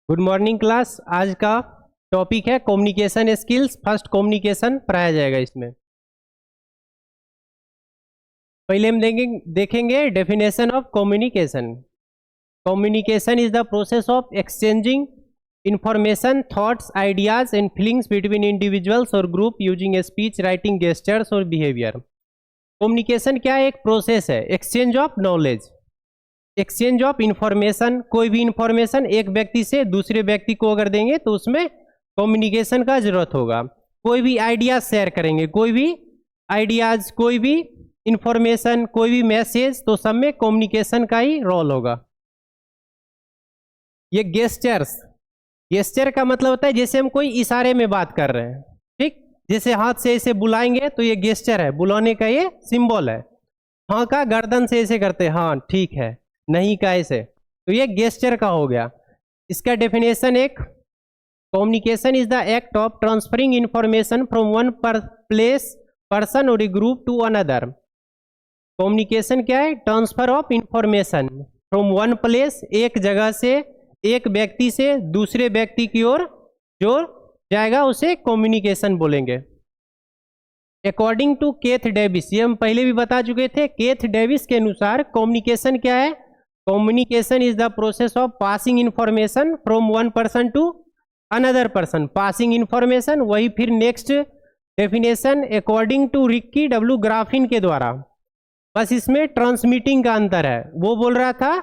Good morning class. आज का topic है कम्युनिकेशन स्किल्स। फर्स्ट कम्युनिकेशन पढ़ाया जाएगा। इसमें पहले हम देखेंगे definition of communication. Communication is the process of exchanging information, thoughts, ideas and feelings between individuals और group using speech, writing, gestures और बिहेवियर। कम्युनिकेशन क्या है? एक प्रोसेस है exchange of knowledge, exchange of information. कोई भी इंफॉर्मेशन एक व्यक्ति से दूसरे व्यक्ति को अगर देंगे तो उसमें कम्युनिकेशन का जरूरत होगा। कोई भी आइडियाज शेयर करेंगे, कोई भी आइडियाज, कोई भी इंफॉर्मेशन, कोई भी मैसेज, तो सब में कम्युनिकेशन का ही रोल होगा। ये गेस्चर्स, गेस्चर का मतलब होता है जैसे हम कोई इशारे में बात कर रहे हैं, ठीक? जैसे हाथ से ऐसे बुलाएंगे तो ये गेस्चर है, बुलाने का ये सिंबल है। हाँ का गर्दन से ऐसे करते हैं, हाँ ठीक है, नहीं का ऐसे, तो ये गेस्चर का हो गया। इसका डेफिनेशन एक, communication is the act of transferring information from one place, person और ग्रुप टू अनदर। कम्युनिकेशन क्या है? Transfer of information from one place, एक जगह से, एक व्यक्ति से दूसरे व्यक्ति की ओर जो जाएगा उसे कम्युनिकेशन बोलेंगे। अकॉर्डिंग टू केथ डेविस, ये हम पहले भी बता चुके थे, केथ डेविस के अनुसार कम्युनिकेशन क्या है? Communication is the process of passing information from one person to another person. Passing information, वही फिर next definition according to Ricky W Griffin के द्वारा। बस इसमें ट्रांसमिटिंग का अंतर है। वो बोल रहा था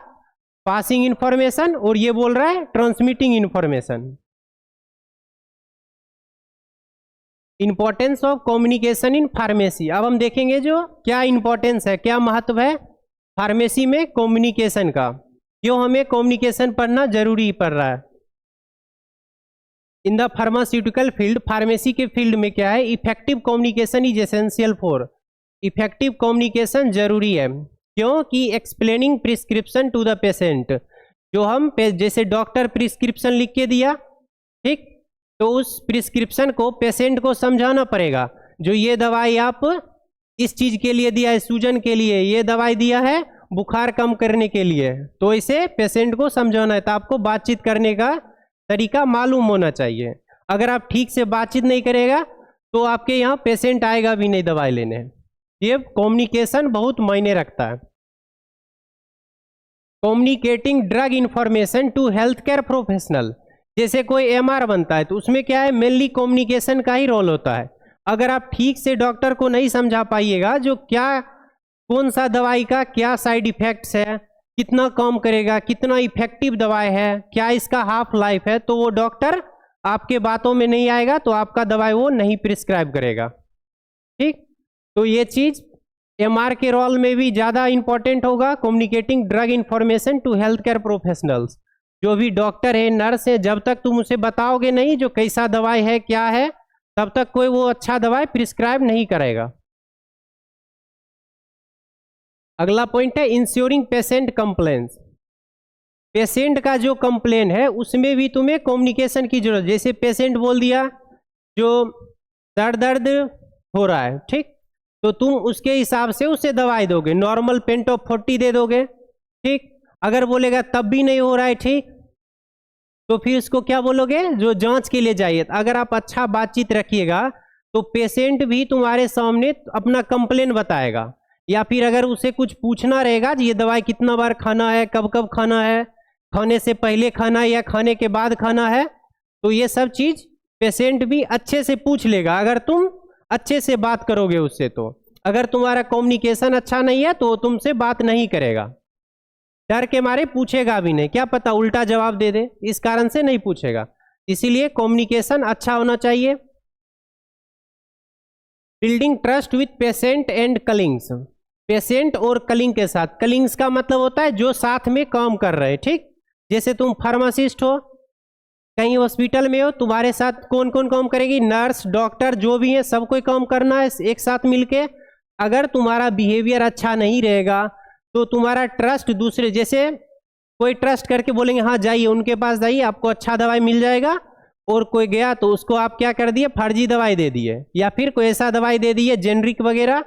पासिंग इंफॉर्मेशन और ये बोल रहा है transmitting information. Importance of communication in pharmacy. अब हम देखेंगे जो क्या इंपॉर्टेंस है, क्या महत्व है फार्मेसी में कम्युनिकेशन का, क्यों हमें कम्युनिकेशन पढ़ना जरूरी पड़ रहा है। In the pharmaceutical field, pharmacy के फील्ड में क्या है? Effective communication is essential for, effective communication जरूरी है। क्योंकि explaining prescription to the patient, जो हम जैसे डॉक्टर प्रिस्क्रिप्शन लिख के दिया, ठीक, तो उस प्रिस्क्रिप्शन को पेशेंट को समझाना पड़ेगा। जो ये दवाई आप इस चीज के लिए दिया है, सूजन के लिए, ये दवाई दिया है बुखार कम करने के लिए, तो इसे पेशेंट को समझाना है। तो आपको बातचीत करने का तरीका मालूम होना चाहिए। अगर आप ठीक से बातचीत नहीं करेगा तो आपके यहाँ पेशेंट आएगा भी नहीं दवाई लेने। ये कम्युनिकेशन बहुत मायने रखता है। Communicating drug information to health care professional, जैसे कोई एमआर बनता है तो उसमें क्या है? मेनली कम्युनिकेशन का ही रोल होता है। अगर आप ठीक से डॉक्टर को नहीं समझा पाइएगा जो क्या, कौन सा दवाई का क्या साइड इफेक्ट्स है, कितना काम करेगा, कितना इफेक्टिव दवाई है, क्या इसका हाफ लाइफ है, तो वो डॉक्टर आपके बातों में नहीं आएगा, तो आपका दवाई वो नहीं प्रिस्क्राइब करेगा, ठीक? तो ये चीज एमआर के रोल में भी ज़्यादा इंपॉर्टेंट होगा। Communicating drug information to health care professionals, जो भी डॉक्टर है, नर्स है, जब तक तुम उसे बताओगे नहीं जो कैसा दवाई है, क्या है, तब तक कोई वो अच्छा दवाई प्रिस्क्राइब नहीं करेगा। अगला पॉइंट है इंश्योरिंग पेशेंट कंप्लेंट्स। पेशेंट का जो कंप्लेन है उसमें भी तुम्हें कम्युनिकेशन की जरूरत। जैसे पेशेंट बोल दिया जो सर दर्द हो रहा है, ठीक, तो तुम उसके हिसाब से उसे दवाई दोगे, नॉर्मल पेंटो 40 दे दोगे, ठीक। अगर बोलेगा तब भी नहीं हो रहा है ठीक, तो फिर उसको क्या बोलोगे? जो जांच के लिए जाइए। अगर आप अच्छा बातचीत रखिएगा तो पेशेंट भी तुम्हारे सामने अपना कंप्लेन बताएगा। या फिर अगर उसे कुछ पूछना रहेगा ये दवाई कितना बार खाना है, कब कब खाना है, खाने से पहले खाना है या खाने के बाद खाना है, तो ये सब चीज पेशेंट भी अच्छे से पूछ लेगा अगर तुम अच्छे से बात करोगे उससे। तो अगर तुम्हारा कम्युनिकेशन अच्छा नहीं है तो तुमसे बात नहीं करेगा, डर के मारे पूछेगा भी नहीं, क्या पता उल्टा जवाब दे दे, इस कारण से नहीं पूछेगा। इसीलिए कम्युनिकेशन अच्छा होना चाहिए। Building trust with patient and colleagues, patient और कलिंग के साथ। कलिंग्स का मतलब होता है जो साथ में काम कर रहे हैं, ठीक। जैसे तुम फार्मासिस्ट हो, कहीं हॉस्पिटल में हो, तुम्हारे साथ कौन कौन काम करेगी? नर्स, डॉक्टर, जो भी है सबको काम करना है एक साथ मिलके। अगर तुम्हारा बिहेवियर अच्छा नहीं रहेगा तो तुम्हारा ट्रस्ट दूसरे, जैसे कोई ट्रस्ट करके बोलेंगे हाँ जाइए उनके पास जाइए आपको अच्छा दवाई मिल जाएगा, और कोई गया तो उसको आप क्या कर दिए? फर्जी दवाई दे दिए, या फिर कोई ऐसा दवाई दे दिए जेनरिक वगैरह,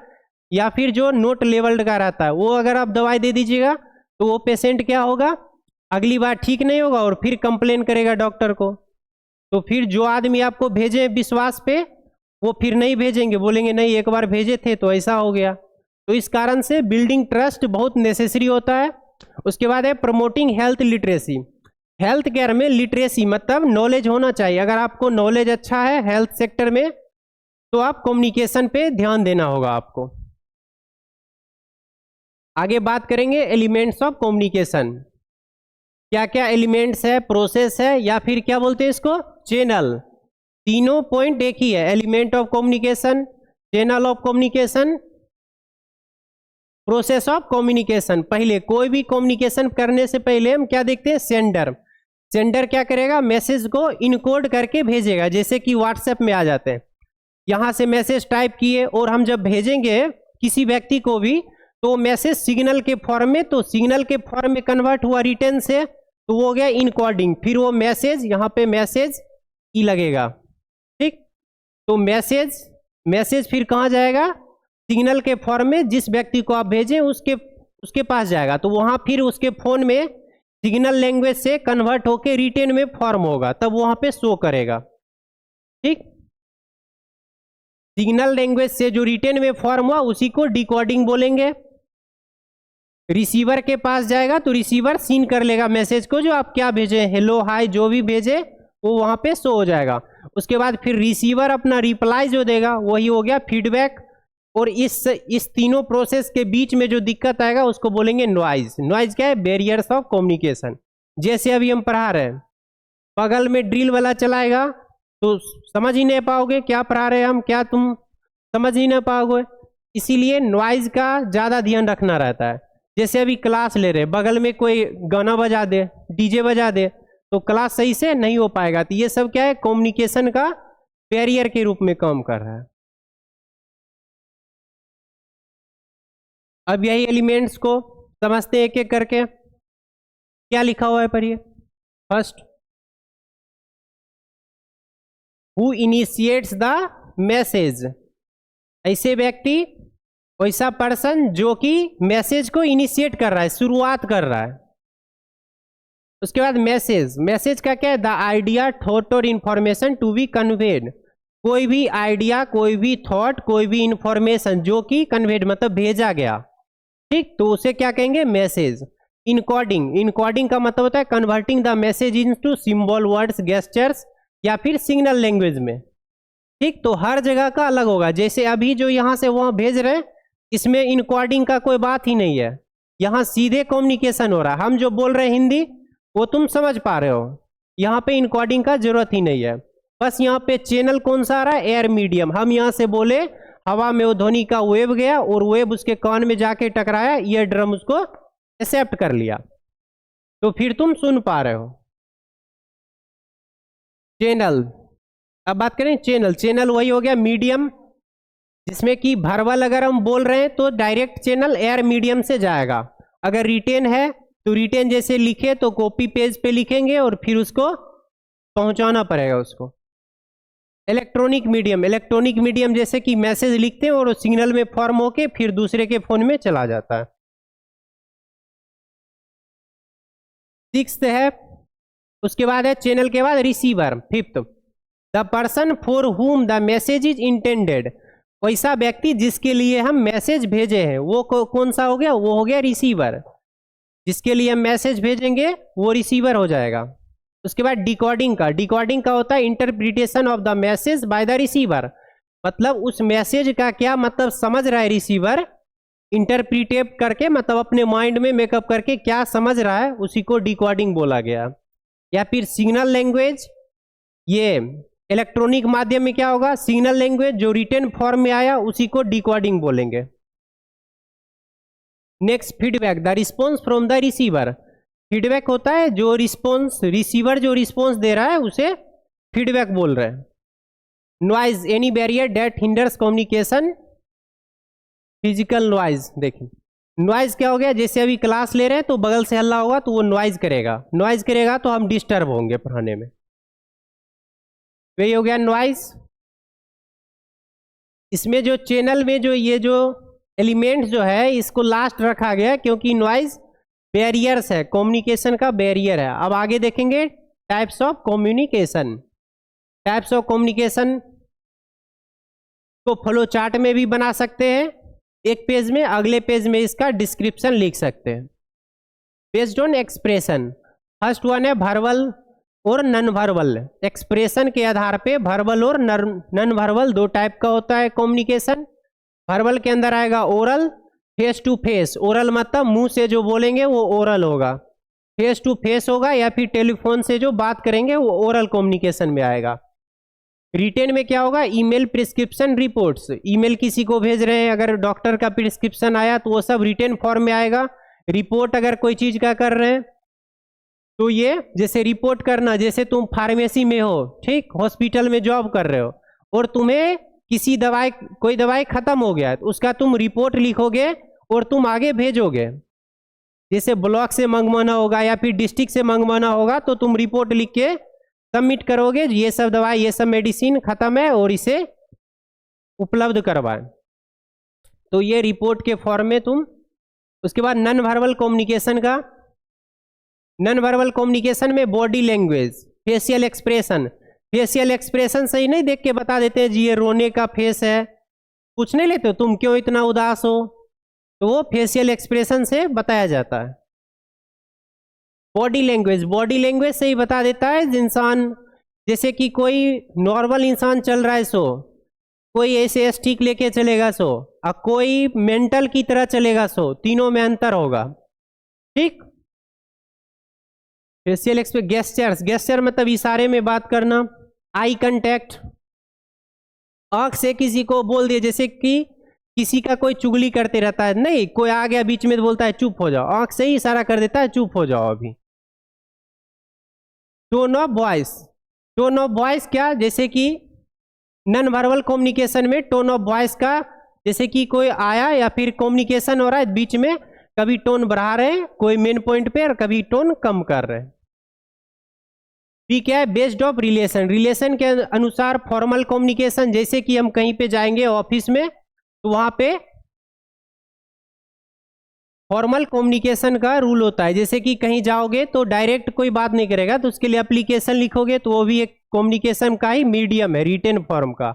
या फिर जो नोट लेवल्ड का रहता है वो अगर आप दवाई दे दीजिएगा तो वो पेशेंट क्या होगा? अगली बार ठीक नहीं होगा और फिर कंप्लेन करेगा डॉक्टर को। तो फिर जो आदमी आपको भेजे विश्वास पे वो फिर नहीं भेजेंगे, बोलेंगे नहीं एक बार भेजे थे तो ऐसा हो गया। तो इस कारण से बिल्डिंग ट्रस्ट बहुत नेसेसरी होता है। उसके बाद है promoting health literacy. Health care में लिटरेसी मतलब नॉलेज होना चाहिए। अगर आपको नॉलेज अच्छा है हेल्थ सेक्टर में तो आप कम्युनिकेशन पे ध्यान देना होगा आपको। आगे बात करेंगे एलिमेंट्स ऑफ कम्युनिकेशन। क्या क्या एलिमेंट्स है, प्रोसेस है या फिर क्या बोलते हैं इसको, चैनल। तीनों पॉइंट एक ही है, element of communication, channel of communication, process of communication. पहले कोई भी कम्युनिकेशन करने से पहले हम क्या देखते हैं, सेंडर। सेंडर क्या करेगा, मैसेज को इनकोड करके भेजेगा, जैसे कि व्हाट्सएप में आ जाते हैं। यहाँ से मैसेज टाइप किए और हम जब भेजेंगे किसी व्यक्ति को भी तो मैसेज सिग्नल के फॉर्म में, तो सिग्नल के फॉर्म में कन्वर्ट हुआ रिटर्न से तो वो हो गया इनकोडिंग। फिर वो मैसेज यहाँ पे मैसेज ई लगेगा, ठीक। तो मैसेज फिर कहाँ जाएगा, सिग्नल के फॉर्म में जिस व्यक्ति को आप भेजें उसके पास जाएगा। तो वहाँ फिर उसके फोन में सिग्नल लैंग्वेज से कन्वर्ट होके रिटर्न में फॉर्म होगा, तब वहाँ पे शो करेगा, ठीक। सिग्नल लैंग्वेज से जो रिटर्न में फॉर्म हुआ उसी को डिकोडिंग बोलेंगे। रिसीवर के पास जाएगा तो रिसीवर सीन कर लेगा मैसेज को, जो आप क्या भेजे, हेलो हाय जो भी भेजे वो वहाँ पे शो हो जाएगा। उसके बाद फिर रिसीवर अपना रिप्लाई जो देगा वही हो गया फीडबैक। और इस तीनों प्रोसेस के बीच में जो दिक्कत आएगा उसको बोलेंगे नॉइज। नॉइज क्या है, बैरियर्स ऑफ कम्युनिकेशन। जैसे अभी हम पढ़ा रहे हैं, बगल में ड्रिल वाला चलाएगा तो समझ ही नहीं पाओगे क्या पढ़ा रहे हैं हम, क्या तुम समझ ही नहीं पाओगे। इसीलिए नॉइज का ज़्यादा ध्यान रखना रहता है। जैसे अभी क्लास ले रहे, बगल में कोई गाना बजा दे, डीजे बजा दे, तो क्लास सही से नहीं हो पाएगा। तो ये सब क्या है, कम्युनिकेशन का बैरियर के रूप में काम कर रहा है। अब यही एलिमेंट्स को समझते हैं एक एक करके। क्या लिखा हुआ है पढ़िए। First, who initiates the message. ऐसे व्यक्ति, वैसा पर्सन जो कि मैसेज को इनिशिएट कर रहा है, शुरुआत कर रहा है। उसके बाद मैसेज का क्या है, द आइडिया, थॉट और इंफॉर्मेशन टू बी कन्वेड। कोई भी आइडिया, कोई भी थॉट, कोई भी इंफॉर्मेशन जो कि कन्वेड मतलब भेजा गया, ठीक, तो उसे क्या कहेंगे, मैसेज। इनकोडिंग का मतलब होता है converting the message into symbol, words, gestures या फिर सिग्नल लैंग्वेज में, ठीक। तो हर जगह का अलग होगा। जैसे अभी जो यहाँ से वहाँ भेज रहे हैं, इसमें इनकोडिंग का कोई बात ही नहीं है, यहाँ सीधे कम्युनिकेशन हो रहा है। हम जो बोल रहे हैं हिंदी वो तुम समझ पा रहे हो, यहाँ पे इनकोडिंग का जरूरत ही नहीं है। बस यहाँ पे चैनल कौन सा आ रहा है, एयर मीडियम। हम यहाँ से बोले, हवा में वो ध्वनि का वेव गया और वेव उसके कान में जाके टकराया, ईयर ड्रम उसको एक्सेप्ट कर लिया, तो फिर तुम सुन पा रहे हो। चैनल, अब बात करें चैनल वही हो गया मीडियम, जिसमें कि भरवल अगर हम बोल रहे हैं तो डायरेक्ट चैनल एयर मीडियम से जाएगा। अगर रिटेन है तो रिटेन जैसे लिखे तो कॉपी पेज पे लिखेंगे और फिर उसको पहुंचाना पड़ेगा उसको। इलेक्ट्रॉनिक मीडियम जैसे कि मैसेज लिखते हैं और वो सिग्नल में फॉर्म होके फिर दूसरे के फोन में चला जाता है। सिक्स्थ है, उसके बाद है चैनल के बाद receiver. Fifth, the person for whom the message is intended. वैसा व्यक्ति जिसके लिए हम मैसेज भेजे हैं वो कौन सा हो गया, वो हो गया रिसीवर। जिसके लिए हम मैसेज भेजेंगे वो रिसीवर हो जाएगा। उसके बाद डिकोडिंग का होता है interpretation of the message by the receiver. मतलब उस मैसेज का क्या मतलब समझ रहा है रिसीवर, इंटरप्रिटेट करके मतलब अपने माइंड में मेकअप करके क्या समझ रहा है उसी को डिकोडिंग बोला गया। या फिर सिग्नल लैंग्वेज, ये इलेक्ट्रॉनिक माध्यम में क्या होगा, सिग्नल लैंग्वेज जो रिटन फॉर्म में आया उसी को डिकोडिंग बोलेंगे। Next, feedback, the response from the receiver. Feedback होता है जो रिस्पॉन्स, रिसीवर जो रिस्पॉन्स दे रहा है उसे फीडबैक बोल रहे हैं। Noise, any barrier that hinders communication. Physical noise, देखिए नॉइज क्या हो गया, जैसे अभी क्लास ले रहे हैं तो बगल से हल्ला होगा तो वो नॉइज करेगा तो हम डिस्टर्ब होंगे पढ़ाने में, वही हो गया नॉइज। इसमें जो चैनल में जो ये जो एलिमेंट जो है इसको लास्ट रखा गया क्योंकि नॉइज बैरियर्स है, कम्युनिकेशन का बैरियर है। अब आगे देखेंगे types of communication. Types of communication को फ्लो चार्ट में भी बना सकते हैं एक पेज में, अगले पेज में इसका डिस्क्रिप्शन लिख सकते हैं। Based on expression, first one है वर्बल और नॉन वर्बल। एक्सप्रेशन के आधार पे वर्बल और नॉन वर्बल दो टाइप का होता है कम्युनिकेशन। वर्बल के अंदर आएगा oral, face to face. Oral मतलब मुंह से जो बोलेंगे वो ओरल होगा, फेस टू फेस होगा, या फिर टेलीफोन से जो बात करेंगे वो ओरल कम्युनिकेशन में आएगा। रिटेन में क्या होगा, ईमेल, प्रिस्क्रिप्शन, रिपोर्ट्स। ईमेल किसी को भेज रहे हैं, अगर डॉक्टर का प्रिस्क्रिप्शन आया तो वो सब रिटेन फॉर्म में आएगा। रिपोर्ट अगर कोई चीज का कर रहे हैं तो ये जैसे रिपोर्ट करना, जैसे तुम फार्मेसी में हो, ठीक, हॉस्पिटल में जॉब कर रहे हो और तुम्हें किसी दवाई, कोई दवाई खत्म हो गया है तो उसका तुम रिपोर्ट लिखोगे और तुम आगे भेजोगे। जैसे ब्लॉक से मंगवाना होगा या फिर डिस्ट्रिक्ट से मंगवाना होगा तो तुम रिपोर्ट लिख के सबमिट करोगे, ये सब दवाई, ये सब मेडिसिन खत्म है और इसे उपलब्ध करवाएं। तो ये रिपोर्ट के फॉर्म में तुम। उसके बाद नॉन वर्बल कम्युनिकेशन का, नॉन वर्बल कम्युनिकेशन में body language, facial expression. Facial expression सही नहीं देख के बता देते हैं जी ये रोने का फेस है, पूछ नहीं लेते हो तुम क्यों इतना उदास हो, तो वो फेशियल एक्सप्रेशन से बताया जाता है। बॉडी लैंग्वेज, बॉडी लैंग्वेज से ही बता देता है इंसान, जैसे कि कोई नॉर्मल इंसान चल रहा है सो, कोई ऐसे स्टिक लेके चलेगा सो, और कोई मेंटल की तरह चलेगा सो, तीनों में अंतर होगा, ठीक। फेशियल एक्सप्रेशन, गेस्चर्स, गेस्चर मतलब इशारे में बात करना। आई कांटेक्ट, आंख से किसी को बोल दिए, जैसे कि किसी का कोई चुगली करते रहता है, नहीं कोई आ गया बीच में तो बोलता है चुप हो जाओ, आंख से ही इशारा कर देता है चुप हो जाओ अभी। Tone of voice, tone of voice क्या, जैसे कि नॉन वर्बल कम्युनिकेशन में टोन ऑफ वॉइस का, जैसे कि कोई आया या फिर कम्युनिकेशन हो रहा है बीच में, कभी टोन बढ़ा रहे हैं कोई मेन पॉइंट पे और कभी टोन कम कर रहे हैं। ठीक है, बेस्ड ऑफ रिलेशन, रिलेशन के अनुसार फॉर्मल कम्युनिकेशन, जैसे कि हम कहीं पे जाएंगे ऑफिस में तो वहां पे फॉर्मल कम्युनिकेशन का रूल होता है, जैसे कि कहीं जाओगे तो डायरेक्ट कोई बात नहीं करेगा तो उसके लिए एप्लीकेशन लिखोगे, तो वो भी एक कम्युनिकेशन का ही मीडियम है, रिटेन फॉर्म का।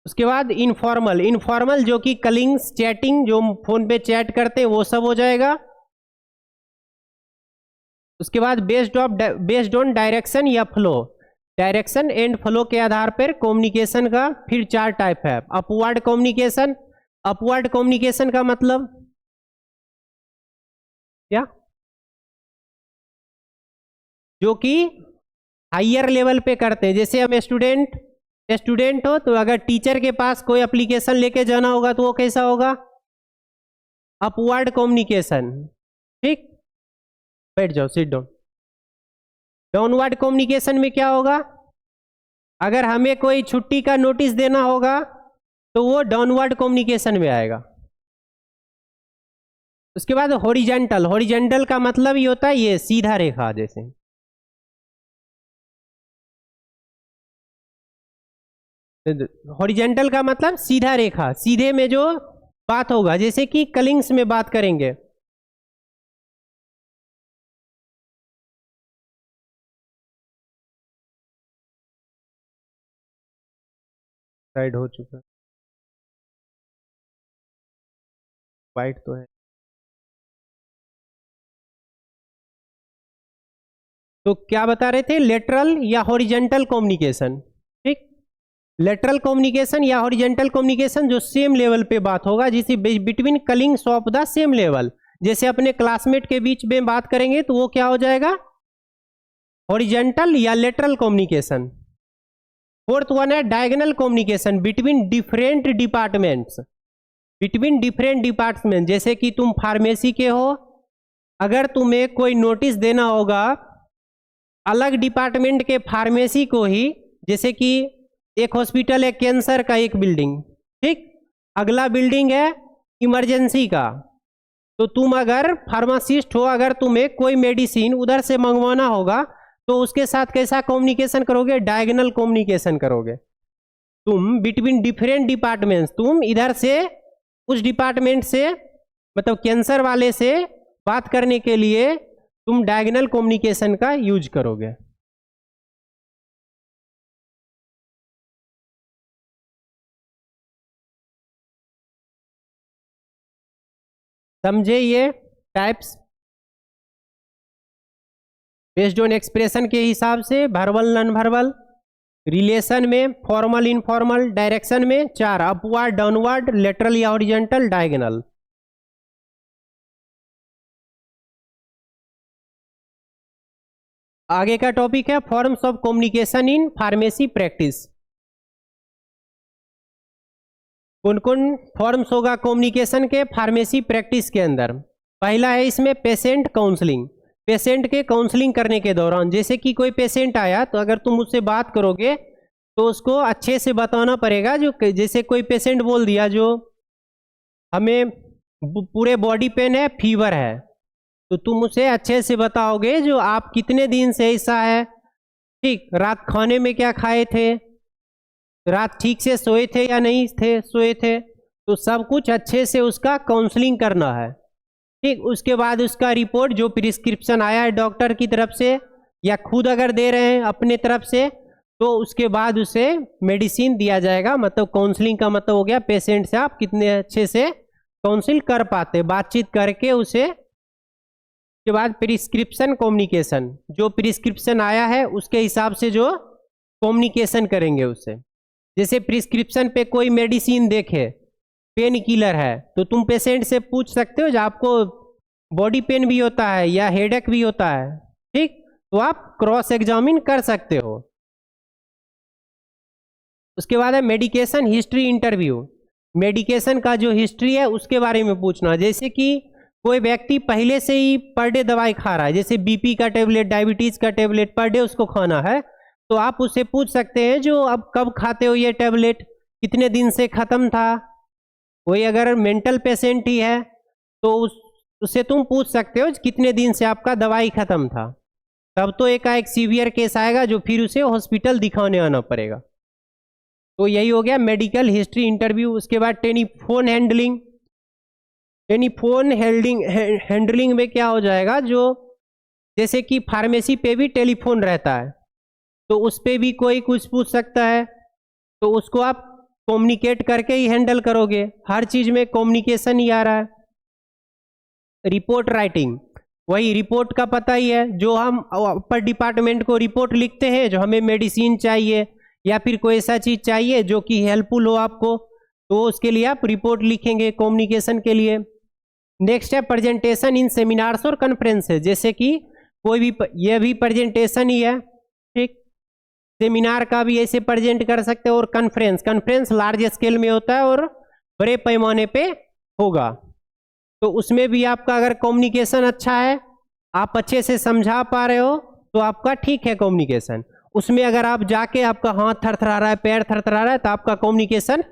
उसके बाद इनफॉर्मल, इनफॉर्मल जो कि कलिंग्स, चैटिंग, जो फोन पे चैट करते हैं वो सब हो जाएगा। उसके बाद बेस्ड ऑन डायरेक्शन या फ्लो, डायरेक्शन एंड फ्लो के आधार पर कम्युनिकेशन का फिर चार टाइप है। अपवर्ड कम्युनिकेशन, अपवर्ड कम्युनिकेशन का मतलब क्या, जो कि हायर लेवल पे करते हैं, जैसे हम स्टूडेंट हो तो अगर टीचर के पास कोई एप्लीकेशन लेके जाना होगा तो वो कैसा होगा, अपवर्ड कम्युनिकेशन, ठीक। बैठ जाओ, सिट डाउन। डाउनवर्ड कम्युनिकेशन में क्या होगा, अगर हमें कोई छुट्टी का नोटिस देना होगा तो वो डाउनवर्ड कम्युनिकेशन में आएगा। उसके बाद हॉरिजॉन्टल, हॉरिजॉन्टल का मतलब ये होता है ये सीधा रेखा, जैसे हॉरिजॉन्टल का मतलब सीधा रेखा, सीधे में जो बात होगा, जैसे कि कलिंग्स में बात करेंगे, साइड हो चुका, वाइट तो है। तो क्या बता रहे थे, लेटरल या हॉरिजॉन्टल कम्युनिकेशन, ठीक। लेटरल कम्युनिकेशन या हॉरिजॉन्टल कम्युनिकेशन जो सेम लेवल पे बात होगा, जिसे between colleagues of the same level, जैसे अपने क्लासमेट के बीच में बात करेंगे तो वो क्या हो जाएगा, हॉरिजॉन्टल या लेटरल कम्युनिकेशन। फोर्थ वन है diagonal communication between different departments, between different department, जैसे कि तुम फार्मेसी के हो, अगर तुम्हें कोई नोटिस देना होगा अलग डिपार्टमेंट के फार्मेसी को ही, जैसे कि एक हॉस्पिटल है कैंसर का एक बिल्डिंग, ठीक, अगला बिल्डिंग है इमरजेंसी का, तो तुम अगर फार्मासिस्ट हो, अगर तुम्हें कोई मेडिसिन उधर से मंगवाना होगा तो उसके साथ कैसा कम्युनिकेशन करोगे, डायगोनल कम्युनिकेशन करोगे। तुम बिटवीन डिफरेंट डिपार्टमेंट्स, तुम इधर से उस डिपार्टमेंट से मतलब कैंसर वाले से बात करने के लिए तुम डायगोनल कम्युनिकेशन का यूज करोगे। समझे ये टाइप्स? बेस्ड ऑन एक्सप्रेशन के हिसाब से वर्बल नॉन वर्बल, रिलेशन में फॉर्मल इनफॉर्मल, डायरेक्शन में 4 अपवर्ड डाउनवर्ड लेटरल या हॉरिजॉन्टल डायगोनल। आगे का टॉपिक है forms of communication in pharmacy practice. कौन कौन फॉर्म्स होगा कम्युनिकेशन के फार्मेसी प्रैक्टिस के अंदर? पहला है इसमें पेशेंट काउंसलिंग। पेशेंट के काउंसलिंग करने के दौरान, जैसे कि कोई पेशेंट आया तो अगर तुम उससे बात करोगे तो उसको अच्छे से बताना पड़ेगा। जो जैसे कोई पेशेंट बोल दिया जो हमें पूरे बॉडी पेन है, फीवर है, तो तुम उसे अच्छे से बताओगे जो आप कितने दिन से ऐसा है, ठीक, रात खाने में क्या खाए थे, रात ठीक से सोए थे या नहीं थे सोए थे, तो सब कुछ अच्छे से उसका काउंसलिंग करना है। ठीक, उसके बाद उसका रिपोर्ट जो प्रिस्क्रिप्शन आया है डॉक्टर की तरफ से या खुद अगर दे रहे हैं अपने तरफ से, तो उसके बाद उसे मेडिसिन दिया जाएगा। मतलब काउंसलिंग का मतलब हो गया पेशेंट से आप कितने अच्छे से काउंसिल कर पाते, बातचीत करके उसे। के बाद प्रिस्क्रिप्शन कम्युनिकेशन, जो प्रिस्क्रिप्शन आया है उसके हिसाब से जो कम्युनिकेशन करेंगे उससे। जैसे प्रिस्क्रिप्शन पे कोई मेडिसिन देखे, पेन किलर है, तो तुम पेशेंट से पूछ सकते हो जो आपको बॉडी पेन भी होता है या हेडेक भी होता है, ठीक, तो आप क्रॉस एग्जामिन कर सकते हो। उसके बाद है मेडिकेशन हिस्ट्री इंटरव्यू। मेडिकेशन का जो हिस्ट्री है उसके बारे में पूछना। जैसे कि कोई व्यक्ति पहले से ही पर डे दवाई खा रहा है, जैसे बीपी का टेबलेट, डायबिटीज का टेबलेट पर डे उसको खाना है, तो आप उससे पूछ सकते हैं जो अब कब खाते हो ये टेबलेट, कितने दिन से खत्म था। कोई अगर मेंटल पेशेंट ही है तो उससे तुम पूछ सकते हो कितने दिन से आपका दवाई खत्म था। तब तो एक सीवियर केस आएगा जो फिर उसे हॉस्पिटल दिखाने आना पड़ेगा। तो यही हो गया मेडिकल हिस्ट्री इंटरव्यू। उसके बाद टेलीफोन हैंडलिंग। टेलीफोन हैंडलिंग में क्या हो जाएगा, जो जैसे कि फार्मेसी पे भी टेलीफोन रहता है, तो उस पे भी कोई कुछ पूछ सकता है, तो उसको आप कम्युनिकेट करके ही हैंडल करोगे। हर चीज में कम्युनिकेशन ही आ रहा है। रिपोर्ट राइटिंग, वही रिपोर्ट का पता ही है, जो हम अपर डिपार्टमेंट को रिपोर्ट लिखते हैं, जो हमें मेडिसिन चाहिए या फिर कोई ऐसा चीज चाहिए जो कि हेल्पफुल हो आपको, तो उसके लिए आप रिपोर्ट लिखेंगे कम्युनिकेशन के लिए। नेक्स्ट है प्रेजेंटेशन इन सेमिनार्स और कॉन्फ्रेंसेस। जैसे कि कोई भी, ये भी प्रेजेंटेशन ही है, ठीक, सेमिनार का भी ऐसे प्रेजेंट कर सकते हो। और कॉन्फ्रेंस लार्ज स्केल में होता है और बड़े पैमाने पे होगा, तो उसमें भी आपका अगर कम्युनिकेशन अच्छा है, आप अच्छे से समझा पा रहे हो, तो आपका ठीक है कम्युनिकेशन। उसमें अगर आप जाके आपका हाथ थरथरा रहा है, पैर थरथरा रहा है, तो आपका कम्युनिकेशन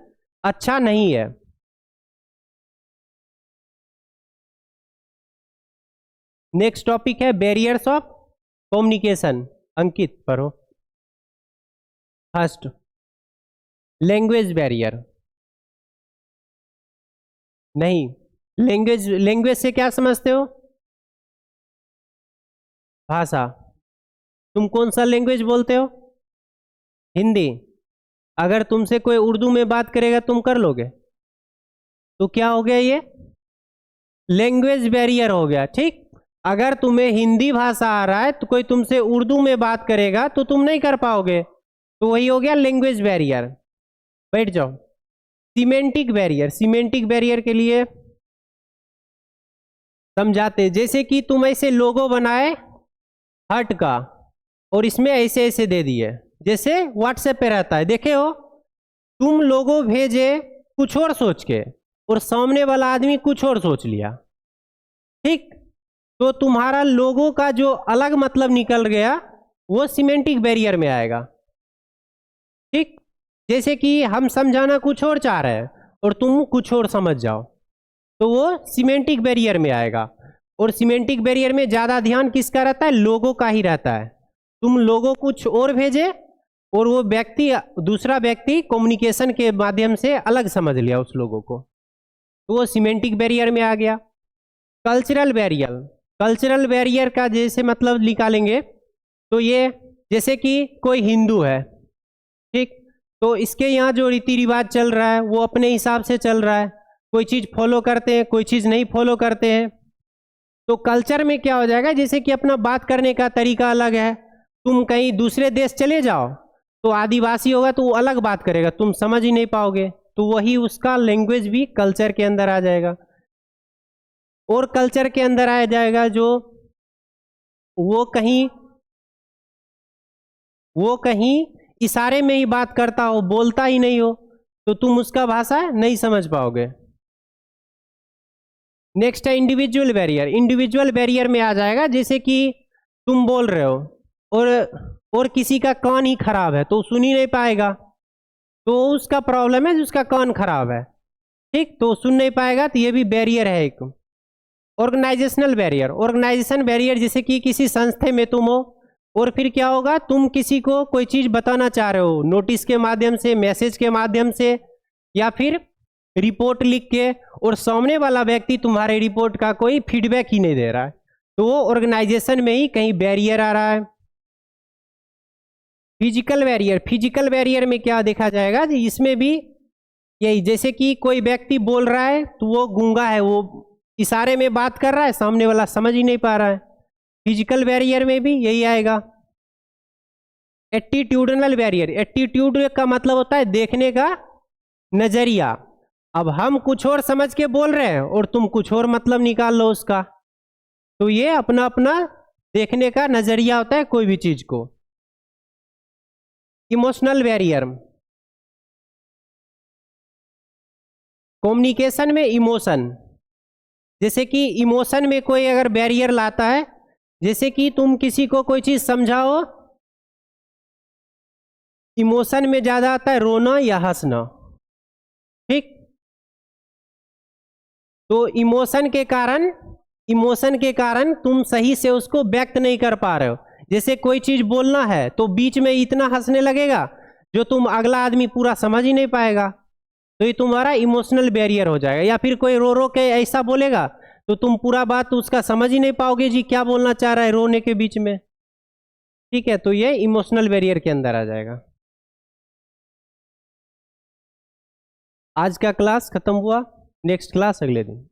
अच्छा नहीं है। नेक्स्ट टॉपिक है बैरियर्स ऑफ कम्युनिकेशन। अंकित पढ़ो। First, language barrier. नहीं, लैंग्वेज से क्या समझते हो? भाषा। तुम कौन सा लैंग्वेज बोलते हो? हिंदी। अगर तुमसे कोई उर्दू में बात करेगा तुम कर लोगे? तो क्या हो गया, ये लैंग्वेज बैरियर हो गया। ठीक, अगर तुम्हें हिंदी भाषा आ रहा है तो कोई तुमसे उर्दू में बात करेगा तो तुम नहीं कर पाओगे, तो वही हो गया लैंग्वेज बैरियर। बैठ जाओ। Semantic barrier. सीमेंटिक बैरियर के लिए समझाते, जैसे कि तुम ऐसे लोगो बनाए हट का और इसमें ऐसे ऐसे दे दिए, जैसे व्हाट्सएप पे रहता है, देखे हो, तुम लोगो भेजे कुछ और सोच के और सामने वाला आदमी कुछ और सोच लिया, ठीक, तो तुम्हारा लोगो का जो अलग मतलब निकल गया वो सीमेंटिक बैरियर में आएगा। ठीक, जैसे कि हम समझाना कुछ और चाह रहे हैं और तुम कुछ और समझ जाओ, तो वो सीमेंटिक बैरियर में आएगा। और सीमेंटिक बैरियर में ज्यादा ध्यान किसका रहता है? लोगों का ही रहता है। तुम लोगों कुछ और भेजे और वो व्यक्ति, दूसरा व्यक्ति कम्युनिकेशन के माध्यम से अलग समझ लिया उस लोगों को, तो वो सीमेंटिक बैरियर में आ गया। कल्चरल बैरियर, कल्चरल बैरियर का जैसे मतलब निकालेंगे तो ये जैसे कि कोई हिंदू है, ठीक, तो इसके यहाँ जो रीति रिवाज चल रहा है वो अपने हिसाब से चल रहा है, कोई चीज़ फॉलो करते हैं, कोई चीज़ नहीं फॉलो करते हैं। तो कल्चर में क्या हो जाएगा, जैसे कि अपना बात करने का तरीका अलग है, तुम कहीं दूसरे देश चले जाओ तो आदिवासी होगा तो वो अलग बात करेगा, तुम समझ ही नहीं पाओगे, तो वही उसका लैंग्वेज भी कल्चर के अंदर आ जाएगा। और कल्चर के अंदर आ जाएगा जो वो कहीं इशारे में ही बात करता हो, बोलता ही नहीं हो, तो तुम उसका भाषा नहीं समझ पाओगे। नेक्स्ट है इंडिविजुअल बैरियर। इंडिविजुअल बैरियर में आ जाएगा जैसे कि तुम बोल रहे हो और किसी का कान ही खराब है तो सुन ही नहीं पाएगा, तो उसका प्रॉब्लम है, उसका कान खराब है, ठीक, तो सुन नहीं पाएगा, तो ये भी बैरियर है एक। ऑर्गेनाइजेशनल बैरियर, ऑर्गेनाइजेशन बैरियर जैसे कि किसी संस्थे में तुम हो और फिर क्या होगा, तुम किसी को कोई चीज़ बताना चाह रहे हो, नोटिस के माध्यम से, मैसेज के माध्यम से, या फिर रिपोर्ट लिख के, और सामने वाला व्यक्ति तुम्हारे रिपोर्ट का कोई फीडबैक ही नहीं दे रहा है, तो वो ऑर्गेनाइजेशन में ही कहीं बैरियर आ रहा है। फिजिकल बैरियर, फिजिकल बैरियर में क्या देखा जाएगा, इसमें भी यही, जैसे कि कोई व्यक्ति बोल रहा है तो वो गूंगा है, वो इशारे में बात कर रहा है, सामने वाला समझ ही नहीं पा रहा है, फिजिकल बैरियर में भी यही आएगा। एटीट्यूडनल बैरियर, एटीट्यूड का मतलब होता है देखने का नजरिया, अब हम कुछ और समझ के बोल रहे हैं और तुम कुछ और मतलब निकाल लो उसका, तो ये अपना अपना देखने का नजरिया होता है कोई भी चीज को। इमोशनल बैरियर, कम्युनिकेशन में इमोशन, जैसे कि इमोशन में कोई अगर बैरियर लाता है, जैसे कि तुम किसी को कोई चीज समझाओ, इमोशन में ज्यादा आता है रोना या हंसना, ठीक, तो इमोशन के कारण तुम सही से उसको व्यक्त नहीं कर पा रहे हो। जैसे कोई चीज बोलना है तो बीच में इतना हंसने लगेगा जो तुम अगला आदमी पूरा समझ ही नहीं पाएगा, तो ये तुम्हारा इमोशनल बैरियर हो जाएगा। या फिर कोई रो रो के ऐसा बोलेगा तो तुम पूरा बात उसका समझ ही नहीं पाओगे जी क्या बोलना चाह रहा है रोने के बीच में, ठीक है, तो ये इमोशनल बैरियर के अंदर आ जाएगा। आज का क्लास खत्म हुआ, नेक्स्ट क्लास अगले दिन।